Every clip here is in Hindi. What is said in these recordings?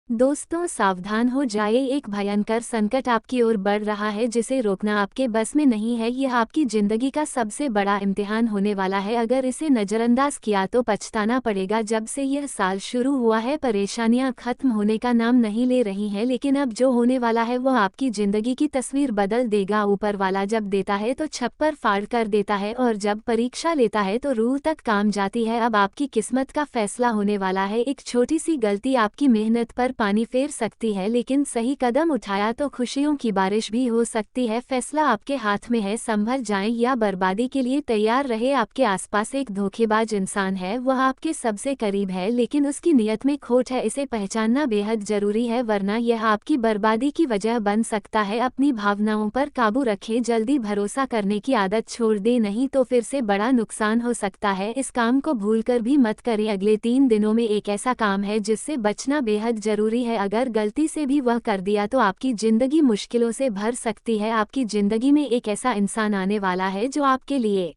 दोस्तों सावधान हो जाइए, एक भयंकर संकट आपकी ओर बढ़ रहा है जिसे रोकना आपके बस में नहीं है। यह आपकी जिंदगी का सबसे बड़ा इम्तिहान होने वाला है। अगर इसे नज़रअंदाज किया तो पछताना पड़ेगा। जब से यह साल शुरू हुआ है परेशानियां खत्म होने का नाम नहीं ले रही हैं, लेकिन अब जो होने वाला है वह आपकी जिंदगी की तस्वीर बदल देगा। ऊपर वाला जब देता है तो छप्पर फाड़ कर देता है और जब परीक्षा लेता है तो रूह तक काम जाती है। अब आपकी किस्मत का फैसला होने वाला है। एक छोटी सी गलती आपकी मेहनत पर पानी फेर सकती है, लेकिन सही कदम उठाया तो खुशियों की बारिश भी हो सकती है। फैसला आपके हाथ में है, संभल जाएं या बर्बादी के लिए तैयार रहे। आपके आसपास एक धोखेबाज इंसान है, वह आपके सबसे करीब है लेकिन उसकी नीयत में खोट है। इसे पहचानना बेहद जरूरी है, वरना यह आपकी बर्बादी की वजह बन सकता है। अपनी भावनाओं पर काबू रखें, जल्दी भरोसा करने की आदत छोड़ दें, नहीं तो फिर से बड़ा नुकसान हो सकता है। इस काम को भूलकर भी मत करें। अगले 3 दिनों में एक ऐसा काम है जिससे बचना बेहद जरूरी है। अगर गलती से भी वह कर दिया तो आपकी जिंदगी मुश्किलों से भर सकती है। आपकी जिंदगी में एक ऐसा इंसान आने वाला है जो आपके लिए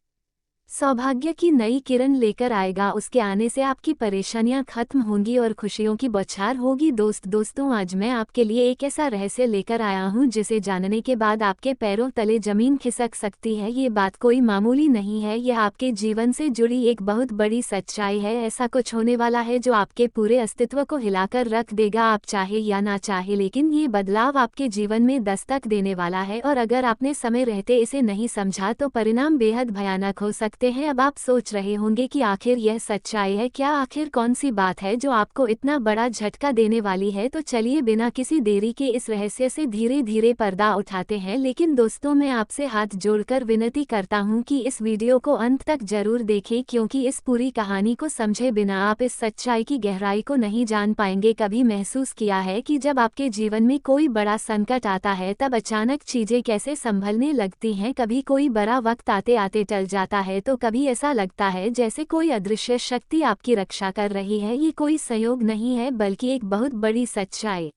सौभाग्य की नई किरण लेकर आएगा। उसके आने से आपकी परेशानियां खत्म होंगी और खुशियों की बौछार होगी। दोस्तों आज मैं आपके लिए एक ऐसा रहस्य लेकर आया हूं जिसे जानने के बाद आपके पैरों तले जमीन खिसक सकती है। ये बात कोई मामूली नहीं है, यह आपके जीवन से जुड़ी एक बहुत बड़ी सच्चाई है। ऐसा कुछ होने वाला है जो आपके पूरे अस्तित्व को हिलाकर रख देगा, आप चाहे या ना चाहे, लेकिन ये बदलाव आपके जीवन में दस्तक देने वाला है। और अगर आपने समय रहते इसे नहीं समझा तो परिणाम बेहद भयानक हो सकते हैं। अब आप सोच रहे होंगे कि आखिर यह सच्चाई है क्या, आखिर कौन सी बात है जो आपको इतना बड़ा झटका देने वाली है। तो चलिए बिना किसी देरी के इस रहस्य से धीरे धीरे पर्दा उठाते हैं। लेकिन दोस्तों मैं आपसे हाथ जोड़कर विनती करता हूं कि इस वीडियो को अंत तक जरूर देखें, क्योंकि इस पूरी कहानी को समझे बिना आप इस सच्चाई की गहराई को नहीं जान पाएंगे। कभी महसूस किया है कि जब आपके जीवन में कोई बड़ा संकट आता है तब अचानक चीजें कैसे संभलने लगती हैं। कभी कोई बड़ा वक्त आते आते टल जाता है तो कभी ऐसा लगता है जैसे कोई अदृश्य शक्ति आपकी रक्षा कर रही है। ये कोई संयोग नहीं है बल्कि एक बहुत बड़ी सच्चाई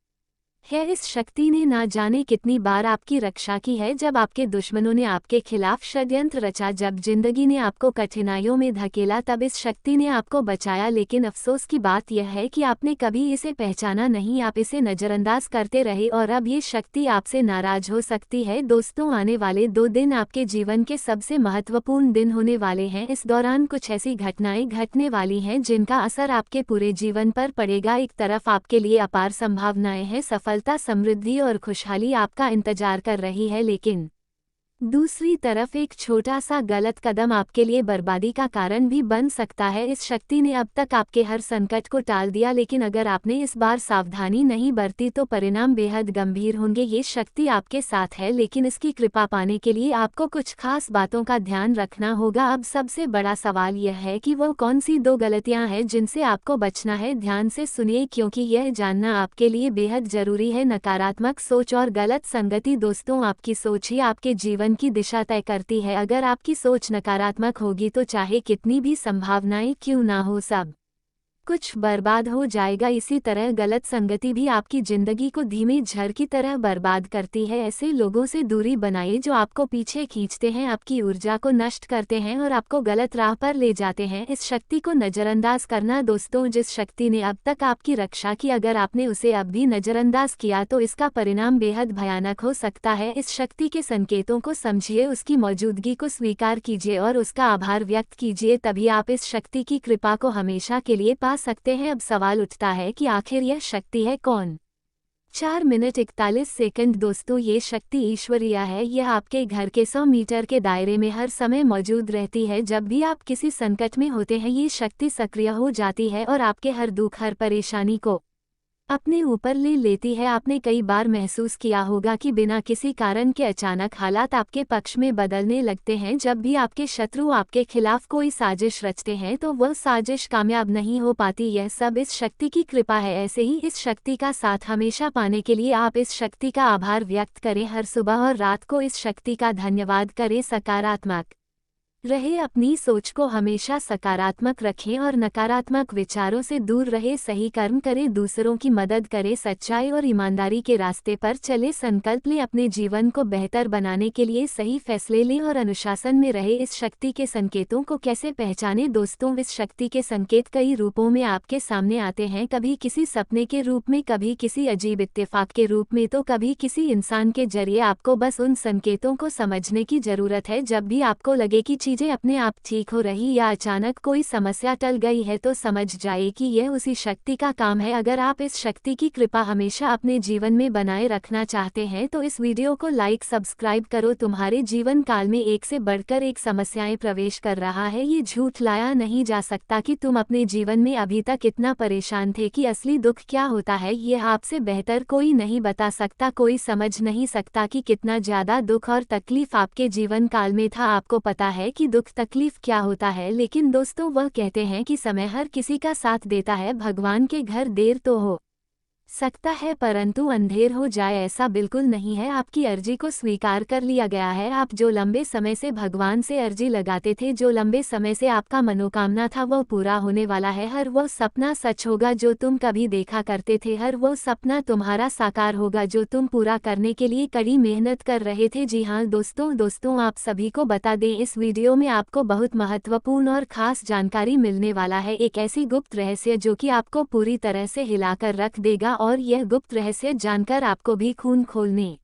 है। इस शक्ति ने ना जाने कितनी बार आपकी रक्षा की है, जब आपके दुश्मनों ने आपके खिलाफ षड्यंत्र रचा, जब जिंदगी ने आपको कठिनाइयों में धकेला तब इस शक्ति ने आपको बचाया। लेकिन अफसोस की बात यह है कि आपने कभी इसे पहचाना नहीं, आप इसे नजरअंदाज करते रहे और अब ये शक्ति आपसे नाराज हो सकती है। दोस्तों आने वाले 2 दिन आपके जीवन के सबसे महत्वपूर्ण दिन होने वाले हैं। इस दौरान कुछ ऐसी घटनाएं घटने वाली हैं जिनका असर आपके पूरे जीवन पर पड़ेगा। एक तरफ आपके लिए अपार संभावनाएं हैं, सफलता, समृद्धि और खुशहाली आपका इंतजार कर रही है, लेकिन दूसरी तरफ एक छोटा सा गलत कदम आपके लिए बर्बादी का कारण भी बन सकता है। इस शक्ति ने अब तक आपके हर संकट को टाल दिया, लेकिन अगर आपने इस बार सावधानी नहीं बरती तो परिणाम बेहद गंभीर होंगे। ये शक्ति आपके साथ है, लेकिन इसकी कृपा पाने के लिए आपको कुछ खास बातों का ध्यान रखना होगा। अब सबसे बड़ा सवाल यह है कि वो कौन सी 2 गलतियां हैं जिनसे आपको बचना है। ध्यान से सुनिए क्योंकि यह जानना आपके लिए बेहद जरूरी है। नकारात्मक सोच और गलत संगति। दोस्तों आपकी सोच ही आपके जीवन की दिशा तय करती है। अगर आपकी सोच नकारात्मक होगी तो चाहे कितनी भी संभावनाएं क्यों ना हो, सब कुछ बर्बाद हो जाएगा। इसी तरह गलत संगति भी आपकी जिंदगी को धीमे झड़ की तरह बर्बाद करती है। ऐसे लोगों से दूरी बनाइए जो आपको पीछे खींचते हैं, आपकी ऊर्जा को नष्ट करते हैं और आपको गलत राह पर ले जाते हैं। इस शक्ति को नजरअंदाज करना। दोस्तों जिस शक्ति ने अब तक आपकी रक्षा की, अगर आपने उसे अब भी नजरअंदाज किया तो इसका परिणाम बेहद भयानक हो सकता है। इस शक्ति के संकेतों को समझिए, उसकी मौजूदगी को स्वीकार कीजिए और उसका आभार व्यक्त कीजिए, तभी आप इस शक्ति की कृपा को हमेशा के लिए पा सकते हैं। अब सवाल उठता है कि आखिर यह शक्ति है कौन। 4 मिनट 41 सेकंड। दोस्तों ये शक्ति ईश्वरीय है, यह आपके घर के 100 मीटर के दायरे में हर समय मौजूद रहती है। जब भी आप किसी संकट में होते हैं ये शक्ति सक्रिय हो जाती है और आपके हर दुख, हर परेशानी को अपने ऊपर ले लेती है। आपने कई बार महसूस किया होगा कि बिना किसी कारण के अचानक हालात आपके पक्ष में बदलने लगते हैं। जब भी आपके शत्रु आपके खिलाफ कोई साजिश रचते हैं तो वह साजिश कामयाब नहीं हो पाती। यह सब इस शक्ति की कृपा है। ऐसे ही इस शक्ति का साथ हमेशा पाने के लिए आप इस शक्ति का आभार व्यक्त करें। हर सुबह और रात को इस शक्ति का धन्यवाद करें। सकारात्मक रहे अपनी सोच को हमेशा सकारात्मक रखें और नकारात्मक विचारों से दूर रहे। सही कर्म करें, दूसरों की मदद करें, सच्चाई और ईमानदारी के रास्ते पर चले। संकल्प लें, अपने जीवन को बेहतर बनाने के लिए सही फैसले लें और अनुशासन में रहे। इस शक्ति के संकेतों को कैसे पहचानें दोस्तों? इस शक्ति के संकेत कई रूपों में आपके सामने आते हैं, कभी किसी सपने के रूप में, कभी किसी अजीब इत्तेफाक के रूप में, तो कभी किसी इंसान के जरिए। आपको बस उन संकेतों को समझने की जरूरत है। जब भी आपको लगे कि चीजें अपने आप ठीक हो रही या अचानक कोई समस्या टल गई है, तो समझ जाए कि यह उसी शक्ति का काम है। अगर आप इस शक्ति की कृपा हमेशा अपने जीवन में बनाए रखना चाहते हैं तो इस वीडियो को लाइक सब्सक्राइब करो। तुम्हारे जीवन काल में एक से बढ़कर एक समस्याएं प्रवेश कर रहा है, ये झूठ लाया नहीं जा सकता कि तुम अपने जीवन में अभी तक इतना परेशान थे कि असली दुख क्या होता है यह आपसे बेहतर कोई नहीं बता सकता। कोई समझ नहीं सकता कि कितना ज्यादा दुख और तकलीफ आपके जीवन काल में था। आपको पता है कि दुख तकलीफ क्या होता है, लेकिन दोस्तों वह कहते हैं कि समय हर किसी का साथ देता है। भगवान के घर देर तो हो सकता है परंतु अंधेर हो जाए ऐसा बिल्कुल नहीं है। आपकी अर्जी को स्वीकार कर लिया गया है। आप जो लंबे समय से भगवान से अर्जी लगाते थे, जो लंबे समय से आपका मनोकामना था, वह पूरा होने वाला है। हर वो सपना सच होगा जो तुम कभी देखा करते थे। हर वो सपना तुम्हारा साकार होगा जो तुम पूरा करने के लिए कड़ी मेहनत कर रहे थे। जी हाँ दोस्तों आप सभी को बता दें, इस वीडियो में आपको बहुत महत्वपूर्ण और खास जानकारी मिलने वाला है। एक ऐसी गुप्त रहस्य जो कि आपको पूरी तरह से हिलाकर रख देगा और यह गुप्त रहस्य जानकर आपको भी खून खोलने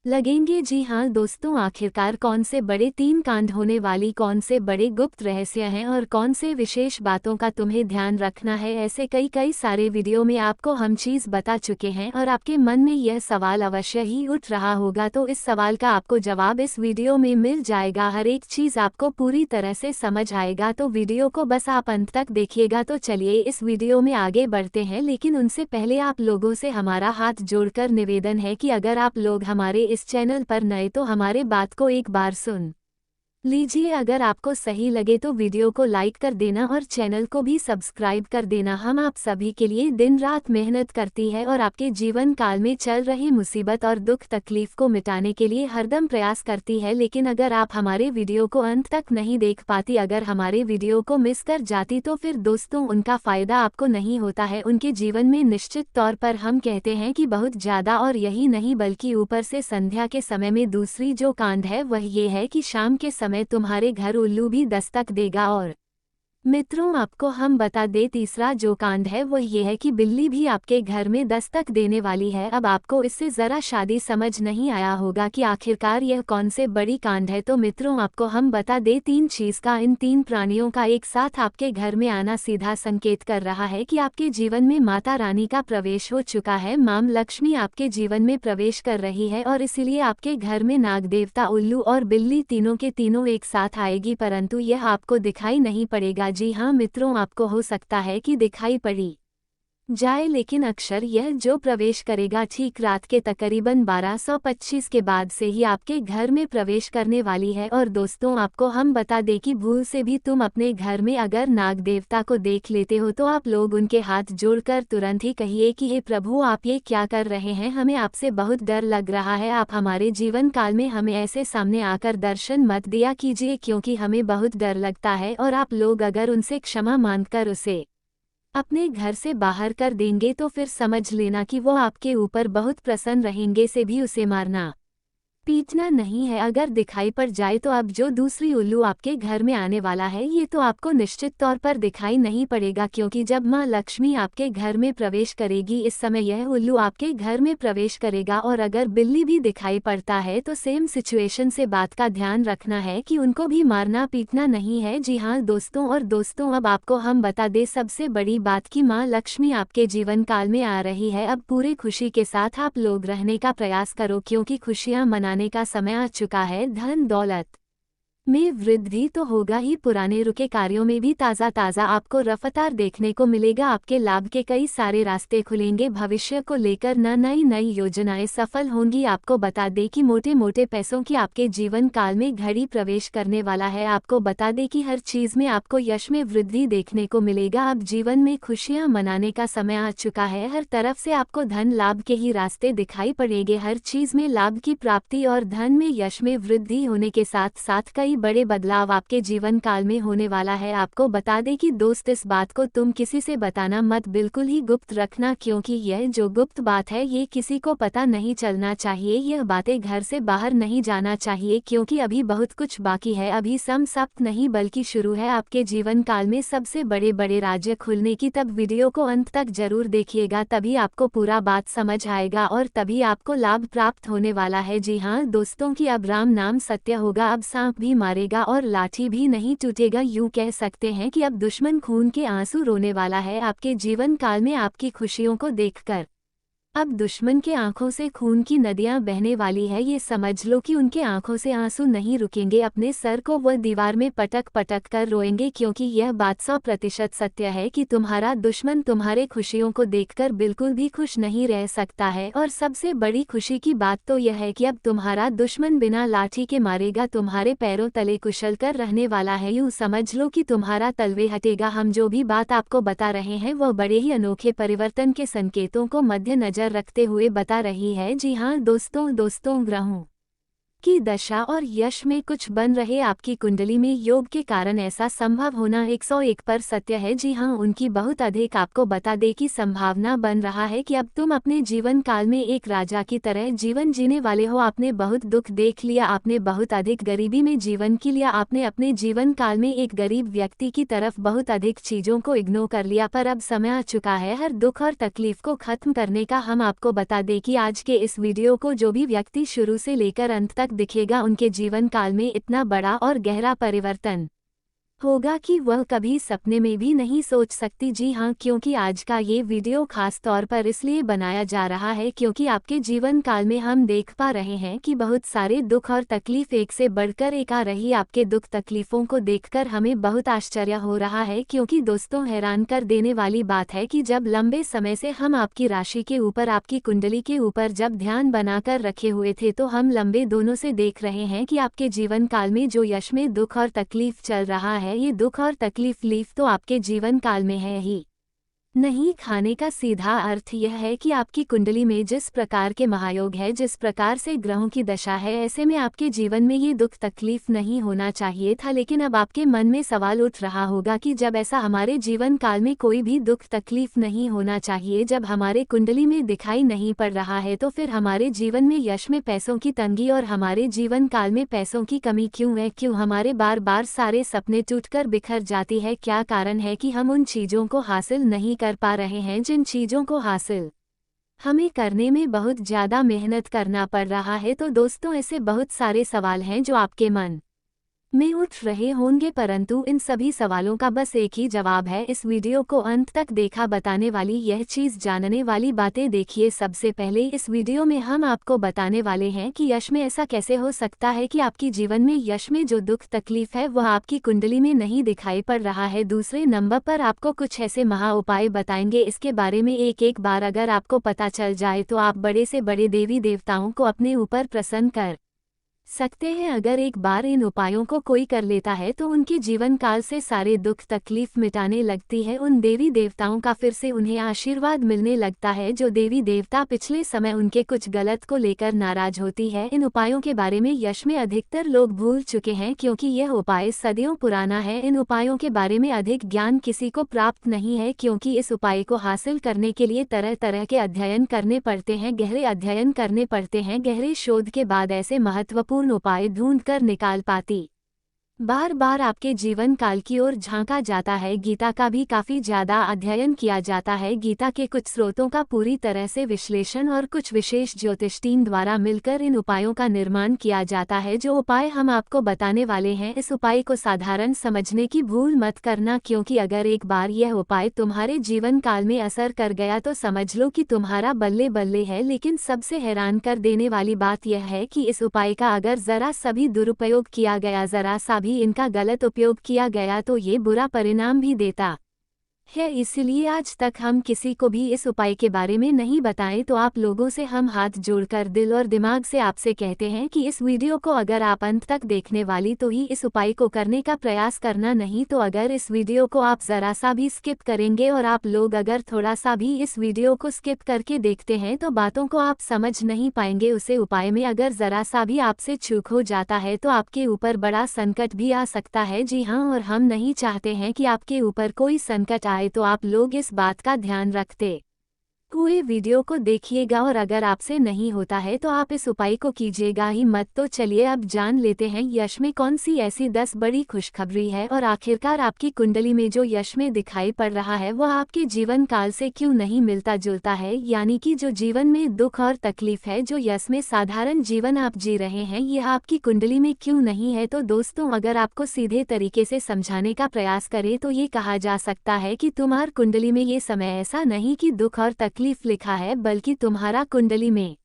लगेंगे। जी हाँ दोस्तों, आखिरकार कौन से बड़े 3 कांड होने वाली, कौन से बड़े गुप्त रहस्य हैं और कौन से विशेष बातों का तुम्हें ध्यान रखना है, ऐसे कई सारे वीडियो में आपको हम चीज़ बता चुके हैं। और आपके मन में यह सवाल अवश्य ही उठ रहा होगा, तो इस सवाल का आपको जवाब इस वीडियो में मिल जाएगा। हर एक चीज़ आपको पूरी तरह से समझ आएगा, तो वीडियो को बस आप अंत तक देखिएगा। तो चलिए इस वीडियो में आगे बढ़ते हैं, लेकिन उनसे पहले आप लोगों से हमारा हाथ जोड़कर निवेदन है कि अगर आप लोग हमारे इस चैनल पर नए तो हमारे बात को एक बार सुन लीजिए। अगर आपको सही लगे तो वीडियो को लाइक कर देना और चैनल को भी सब्सक्राइब कर देना। हम आप सभी के लिए दिन रात मेहनत करती है और आपके जीवन काल में चल रही मुसीबत और दुख तकलीफ को मिटाने के लिए हरदम प्रयास करती है। लेकिन अगर आप हमारे वीडियो को अंत तक नहीं देख पाती, अगर हमारे वीडियो को मिस कर जाती, तो फिर दोस्तों उनका फ़ायदा आपको नहीं होता है। उनके जीवन में निश्चित तौर पर हम कहते हैं कि बहुत ज़्यादा, और यही नहीं बल्कि ऊपर से संध्या के समय में दूसरी जो कांड है वह ये है कि शाम के समय तुम्हारे घर उल्लू भी दस्तक देगा। और मित्रों आपको हम बता दे, तीसरा जो कांड है वो ये है कि बिल्ली भी आपके घर में दस्तक देने वाली है। अब आपको इससे ज़रा शादी समझ नहीं आया होगा कि आखिरकार यह कौन से बड़ी कांड है। तो मित्रों आपको हम बता दे, 3 चीज़ का, इन 3 प्राणियों का एक साथ आपके घर में आना सीधा संकेत कर रहा है कि आपके जीवन में माता रानी का प्रवेश हो चुका है। मां लक्ष्मी आपके जीवन में प्रवेश कर रही है और इसीलिए आपके घर में नाग देवता, उल्लू और बिल्ली तीनों के तीनों एक साथ आएगी, परंतु यह आपको दिखाई नहीं पड़ेगा। जी हाँ मित्रों, आपको हो सकता है कि दिखाई पड़ी जाए, लेकिन अक्सर यह जो प्रवेश करेगा ठीक रात के तकरीबन 12:25 के बाद से ही आपके घर में प्रवेश करने वाली है। और दोस्तों आपको हम बता दें कि भूल से भी तुम अपने घर में अगर नाग देवता को देख लेते हो तो आप लोग उनके हाथ जोड़कर तुरंत ही कहिए कि हे प्रभु, आप ये क्या कर रहे हैं, हमें आपसे बहुत डर लग रहा है। आप हमारे जीवन काल में हमें ऐसे सामने आकर दर्शन मत दिया कीजिए, क्योंकि हमें बहुत डर लगता है। और आप लोग अगर उनसे क्षमा मांगकर उसे अपने घर से बाहर कर देंगे तो फिर समझ लेना कि वो आपके ऊपर बहुत प्रसन्न रहेंगे। से भी उसे मारना पीटना नहीं है। अगर दिखाई पड़ जाए तो अब जो दूसरी उल्लू आपके घर में आने वाला है ये तो आपको निश्चित तौर पर दिखाई नहीं पड़ेगा, क्योंकि जब मां लक्ष्मी आपके घर में प्रवेश करेगी इस समय यह उल्लू आपके घर में प्रवेश करेगा। और अगर बिल्ली भी दिखाई पड़ता है तो सेम सिचुएशन से बात का ध्यान रखना है कि उनको भी मारना पीटना नहीं है। जी हाँ दोस्तों, और दोस्तों अब आपको हम बता दें सबसे बड़ी बात कि मां लक्ष्मी आपके जीवन काल में आ रही है। अब पूरे खुशी के साथ आप लोग रहने का प्रयास करो, क्योंकि खुशियां मनाने का समय आ चुका है। धन दौलत में वृद्धि तो होगा ही, पुराने रुके कार्यों में भी ताज़ा आपको रफ्तार देखने को मिलेगा। आपके लाभ के कई सारे रास्ते खुलेंगे। भविष्य को लेकर नई योजनाएं सफल होंगी। आपको बता दें कि मोटे मोटे पैसों की आपके जीवन काल में घड़ी प्रवेश करने वाला है। आपको बता दें कि हर चीज़ में आपको यश में वृद्धि देखने को मिलेगा। अब जीवन में खुशियां मनाने का समय आ चुका है। हर तरफ से आपको धन लाभ के ही रास्ते दिखाई पड़ेंगे। हर चीज़ में लाभ की प्राप्ति और धन में यश में वृद्धि होने के साथ साथ कई कई बड़े बदलाव आपके जीवन काल में होने वाला है। आपको बता दें कि दोस्त, इस बात को तुम किसी से बताना मत, बिल्कुल ही गुप्त रखना, क्योंकि यह जो गुप्त बात है ये किसी को पता नहीं चलना चाहिए। यह बातें घर से बाहर नहीं जाना चाहिए, क्योंकि अभी बहुत कुछ बाकी है। अभी समाप्त नहीं बल्कि शुरू है आपके जीवन काल में सबसे बड़े बड़े राज्य खुलने की। तब वीडियो को अंत तक जरूर देखिएगा, तभी आपको पूरा बात समझ आएगा और तभी आपको लाभ प्राप्त होने वाला है। जी हाँ दोस्तों, कि अब राम नाम सत्य होगा, अब सांप भी मारेगा और लाठी भी नहीं टूटेगा। यूं कह सकते हैं कि अब दुश्मन खून के आंसू रोने वाला है आपके जीवन काल में आपकी खुशियों को देखकर। अब दुश्मन के आंखों से खून की नदियां बहने वाली है, ये समझ लो कि उनके आंखों से आंसू नहीं रुकेंगे। अपने सर को वह दीवार में पटक पटक कर रोएंगे, क्योंकि यह बात 100% सत्य है कि तुम्हारा दुश्मन तुम्हारे खुशियों को देखकर बिल्कुल भी खुश नहीं रह सकता है। और सबसे बड़ी खुशी की बात तो यह है कि अब तुम्हारा दुश्मन बिना लाठी के मारेगा तुम्हारे पैरों तले कुचल कर रहने वाला है। यूँ समझ लो कि तुम्हारा तलवे हटेगा। हम जो भी बात आपको बता रहे हैं वह बड़े ही अनोखे परिवर्तन के संकेतों को मद्देनजर रखते हुए बता रही है। जी हाँ दोस्तों, ग्रहों की दशा और यश में कुछ बन रहे आपकी कुंडली में योग के कारण ऐसा संभव होना 101 पर सत्य है। जी हाँ, उनकी बहुत अधिक आपको बता दे की संभावना बन रहा है कि अब तुम अपने जीवन काल में एक राजा की तरह जीवन जीने वाले हो। आपने बहुत दुख देख लिया, आपने बहुत अधिक गरीबी में जीवन की लिया, आपने अपने जीवन काल में एक गरीब व्यक्ति की तरफ बहुत अधिक चीजों को इग्नोर कर लिया। पर अब समय आ चुका है हर दुख और तकलीफ को खत्म करने का। हम आपको बता दें कि आज के इस वीडियो को जो भी व्यक्ति शुरू से लेकर अंत तक दिखेगा, उनके जीवन काल में इतना बड़ा और गहरा परिवर्तन होगा कि वह कभी सपने में भी नहीं सोच सकती। जी हाँ, क्योंकि आज का ये वीडियो खास तौर पर इसलिए बनाया जा रहा है क्योंकि आपके जीवन काल में हम देख पा रहे हैं कि बहुत सारे दुख और तकलीफ एक से बढ़कर एक आ रही। आपके दुख तकलीफों को देखकर हमें बहुत आश्चर्य हो रहा है, क्योंकि दोस्तों हैरान कर देने वाली बात है कि जब लंबे समय से हम आपकी राशि के ऊपर, आपकी कुंडली के ऊपर जब ध्यान बनाकर रखे हुए थे, तो हम लंबे दोनों से देख रहे हैं कि आपके जीवन काल में जो यश में दुख और तकलीफ चल रहा है, ये दुख और तकलीफ तो आपके जीवन काल में है ही नहीं। खाने का सीधा अर्थ यह है कि आपकी कुंडली में जिस प्रकार के महायोग है, जिस प्रकार से ग्रहों की दशा है, ऐसे में आपके जीवन में ये दुख तकलीफ नहीं होना चाहिए था। लेकिन अब आपके मन में सवाल उठ रहा होगा कि जब ऐसा हमारे जीवन काल में कोई भी दुख तकलीफ नहीं होना चाहिए, जब हमारे कुंडली में दिखाई नहीं पड़ रहा है, तो फिर हमारे जीवन में यश में पैसों की तंगी और हमारे जीवन काल में पैसों की कमी क्यों है? क्यों हमारे बार बार सारे सपने टूटकर बिखर जाती है? क्या कारण है कि हम उन चीज़ों को हासिल नहीं कर पा रहे हैं जिन चीज़ों को हासिल हमें करने में बहुत ज़्यादा मेहनत करना पड़ रहा है? तो दोस्तों, ऐसे बहुत सारे सवाल हैं जो आपके मन में उठ रहे होंगे, परंतु इन सभी सवालों का बस एक ही जवाब है। इस वीडियो को अंत तक देखा, बताने वाली यह चीज़, जानने वाली बातें देखिए। सबसे पहले इस वीडियो में हम आपको बताने वाले हैं कि यश में ऐसा कैसे हो सकता है कि आपकी जीवन में यश में जो दुख तकलीफ है वह आपकी कुंडली में नहीं दिखाई पड़ रहा है। दूसरे नंबर पर आपको कुछ ऐसे महा उपाय बताएंगे, इसके बारे में एक बार अगर आपको पता चल जाए तो आप बड़े से बड़े देवी देवताओं को अपने ऊपर प्रसन्न कर सकते हैं। अगर एक बार इन उपायों को कोई कर लेता है तो उनके जीवन काल से सारे दुख तकलीफ मिटाने लगती है। उन देवी देवताओं का फिर से उन्हें आशीर्वाद मिलने लगता है। जो देवी देवता पिछले समय उनके कुछ गलत को लेकर नाराज होती है। इन उपायों के बारे में यश में अधिकतर लोग भूल चुके हैं, क्योंकि यह उपाय सदियों पुराना है। इन उपायों के बारे में अधिक ज्ञान किसी को प्राप्त नहीं है, क्योंकि इस उपाय को हासिल करने के लिए तरह तरह के अध्ययन करने पड़ते हैं, गहरे अध्ययन करने पड़ते हैं। गहरे शोध के बाद ऐसे महत्वपूर्ण उपाय ढूंढ कर निकाल पाती बार बार आपके जीवन काल की ओर झांका जाता है। गीता का भी काफ़ी ज़्यादा अध्ययन किया जाता है। गीता के कुछ स्रोतों का पूरी तरह से विश्लेषण और कुछ विशेष ज्योतिष टीम द्वारा मिलकर इन उपायों का निर्माण किया जाता है। जो उपाय हम आपको बताने वाले हैं, इस उपाय को साधारण समझने की भूल मत करना, क्योंकि अगर एक बार यह उपाय तुम्हारे जीवन काल में असर कर गया तो समझ लो कि तुम्हारा बल्ले बल्ले है। लेकिन सबसे हैरान कर देने वाली बात यह है कि इस उपाय का अगर ज़रा सा भी दुरुपयोग किया गया, ज़रा सा भी इनका गलत उपयोग किया गया, तो ये बुरा परिणाम भी देता है, इसलिए आज तक हम किसी को भी इस उपाय के बारे में नहीं बताएं। तो आप लोगों से हम हाथ जोड़कर दिल और दिमाग से आपसे कहते हैं कि इस वीडियो को अगर आप अंत तक देखने वाली तो ही इस उपाय को करने का प्रयास करना, नहीं तो अगर इस वीडियो को आप ज़रा सा भी स्किप करेंगे और आप लोग अगर थोड़ा सा भी इस वीडियो को स्किप करके देखते हैं तो बातों को आप समझ नहीं पाएंगे। उसे उपाय में अगर ज़रा सा भी आपसे चूक हो जाता है तो आपके ऊपर बड़ा संकट भी आ सकता है। जी हाँ, और हम नहीं चाहते हैं कि आपके ऊपर कोई संकट आए, तो आप लोग इस बात का ध्यान रखते पूरे वीडियो को देखिएगा। और अगर आपसे नहीं होता है तो आप इस उपाय को कीजिएगा ही मत। तो चलिए अब जान लेते हैं यश में कौन सी ऐसी 10 बड़ी खुशखबरी है और आखिरकार आपकी कुंडली में जो यश में दिखाई पड़ रहा है वह आपके जीवन काल से क्यों नहीं मिलता जुलता है, यानी कि जो जीवन में दुख और तकलीफ है, जो यश में साधारण जीवन आप जी रहे हैं, यह आपकी कुंडली में क्यों नहीं है। तो दोस्तों, अगर आपको सीधे तरीके से समझाने का प्रयास करें तो ये कहा जा सकता है कि तुम्हार कुंडली में ये समय ऐसा नहीं कि दुख और तकलीफ लिखा है, बल्कि तुम्हारा कुंडली में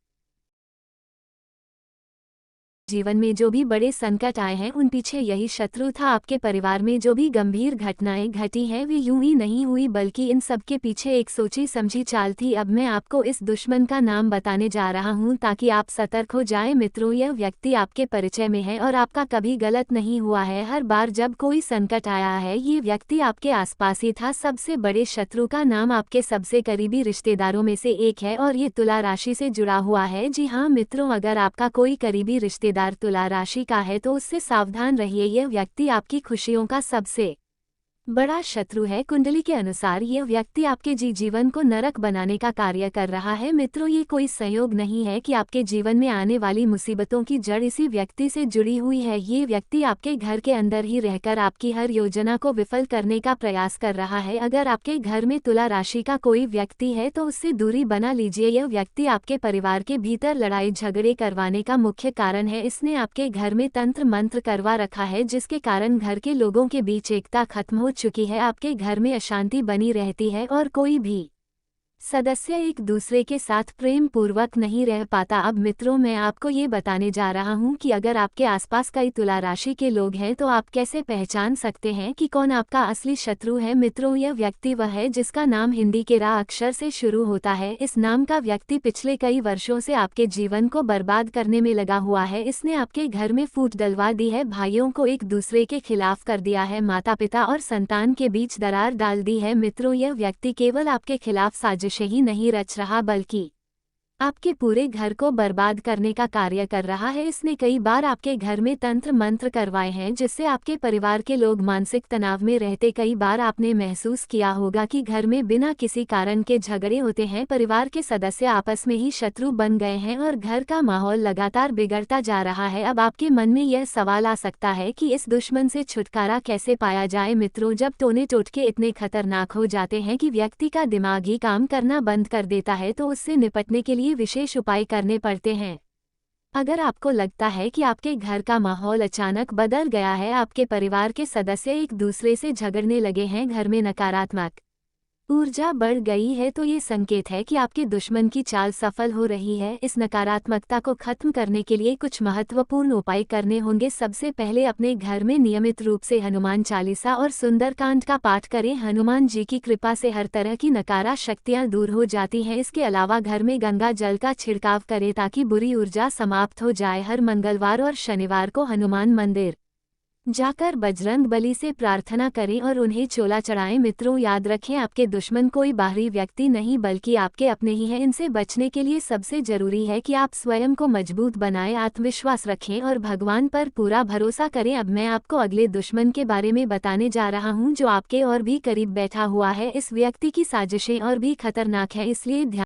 जीवन में जो भी बड़े संकट आए हैं उन पीछे यही शत्रु था। आपके परिवार में जो भी गंभीर घटनाएं घटी हैं वे यूं ही नहीं हुई, बल्कि इन सब के पीछे एक सोची समझी चाल थी। अब मैं आपको इस दुश्मन का नाम बताने जा रहा हूं ताकि आप सतर्क हो जाएं। मित्रों, यह व्यक्ति आपके परिचय में है और आपका कभी गलत नहीं हुआ है। हर बार जब कोई संकट आया है ये व्यक्ति आपके आसपास ही था। सबसे बड़े शत्रु का नाम आपके सबसे करीबी रिश्तेदारों में से एक है और ये तुला राशि से जुड़ा हुआ है। जी हाँ मित्रों, अगर आपका कोई करीबी रिश्तेदार तुला राशि का है तो उससे सावधान रहिए। यह व्यक्ति आपकी खुशियों का सबसे बड़ा शत्रु है। कुंडली के अनुसार यह व्यक्ति आपके जीवन को नरक बनाने का कार्य कर रहा है। मित्रों, ये कोई संयोग नहीं है कि आपके जीवन में आने वाली मुसीबतों की जड़ इसी व्यक्ति से जुड़ी हुई है। ये व्यक्ति आपके घर के अंदर ही रहकर आपकी हर योजना को विफल करने का प्रयास कर रहा है। अगर आपके घर में तुला राशि का कोई व्यक्ति है तो उससे दूरी बना लीजिए। यह व्यक्ति आपके परिवार के भीतर लड़ाई झगड़े करवाने का मुख्य कारण है। इसने आपके घर में तंत्र मंत्र करवा रखा है जिसके कारण घर के लोगों के बीच एकता खत्म हो चुकी है। आपके घर में अशांति बनी रहती है और कोई भी सदस्य एक दूसरे के साथ प्रेम पूर्वक नहीं रह पाता। अब मित्रों, मैं आपको ये बताने जा रहा हूँ कि अगर आपके आसपास कई तुला राशि के लोग हैं तो आप कैसे पहचान सकते हैं कि कौन आपका असली शत्रु है। मित्रों, यह व्यक्ति वह है जिसका नाम हिंदी के रा अक्षर से शुरू होता है। इस नाम का व्यक्ति पिछले कई वर्षों से आपके जीवन को बर्बाद करने में लगा हुआ है। इसने आपके घर में फूट डलवा दी है, भाइयों को एक दूसरे के खिलाफ कर दिया है, माता पिता और संतान के बीच दरार डाल दी है। मित्रों, यह व्यक्ति केवल आपके खिलाफ साजिश ही नहीं रच रहा बल्कि आपके पूरे घर को बर्बाद करने का कार्य कर रहा है। इसने कई बार आपके घर में तंत्र मंत्र करवाए हैं जिससे आपके परिवार के लोग मानसिक तनाव में रहते। कई बार आपने महसूस किया होगा कि घर में बिना किसी कारण के झगड़े होते हैं, परिवार के सदस्य आपस में ही शत्रु बन गए हैं और घर का माहौल लगातार बिगड़ता जा रहा है। अब आपके मन में यह सवाल आ सकता है कि इस दुश्मन से छुटकारा कैसे पाया जाए। मित्रों, जब टोने टोटके इतने खतरनाक हो जाते हैं कि व्यक्ति का दिमाग ही काम करना बंद कर देता है तो उससे निपटने के लिए विशेष उपाय करने पड़ते हैं। अगर आपको लगता है कि आपके घर का माहौल अचानक बदल गया है, आपके परिवार के सदस्य एक दूसरे से झगड़ने लगे हैं, घर में नकारात्मक ऊर्जा बढ़ गई है, तो ये संकेत है कि आपके दुश्मन की चाल सफल हो रही है। इस नकारात्मकता को खत्म करने के लिए कुछ महत्वपूर्ण उपाय करने होंगे। सबसे पहले अपने घर में नियमित रूप से हनुमान चालीसा और सुंदरकांड का पाठ करें। हनुमान जी की कृपा से हर तरह की नकारा शक्तियां दूर हो जाती हैं। इसके अलावा घर में गंगा जल का छिड़काव करें ताकि बुरी ऊर्जा समाप्त हो जाए। हर मंगलवार और शनिवार को हनुमान मंदिर जाकर बजरंग बली से प्रार्थना करें और उन्हें चोला चढ़ाएं। मित्रों, याद रखें, आपके दुश्मन कोई बाहरी व्यक्ति नहीं बल्कि आपके अपने ही हैं। इनसे बचने के लिए सबसे जरूरी है कि आप स्वयं को मजबूत बनाएं, आत्मविश्वास रखें और भगवान पर पूरा भरोसा करें। अब मैं आपको अगले दुश्मन के बारे में बताने जा रहा हूं जो आपके और भी करीब बैठा हुआ है। इस व्यक्ति की साजिशें और भी खतरनाक है, इसलिए ध्यान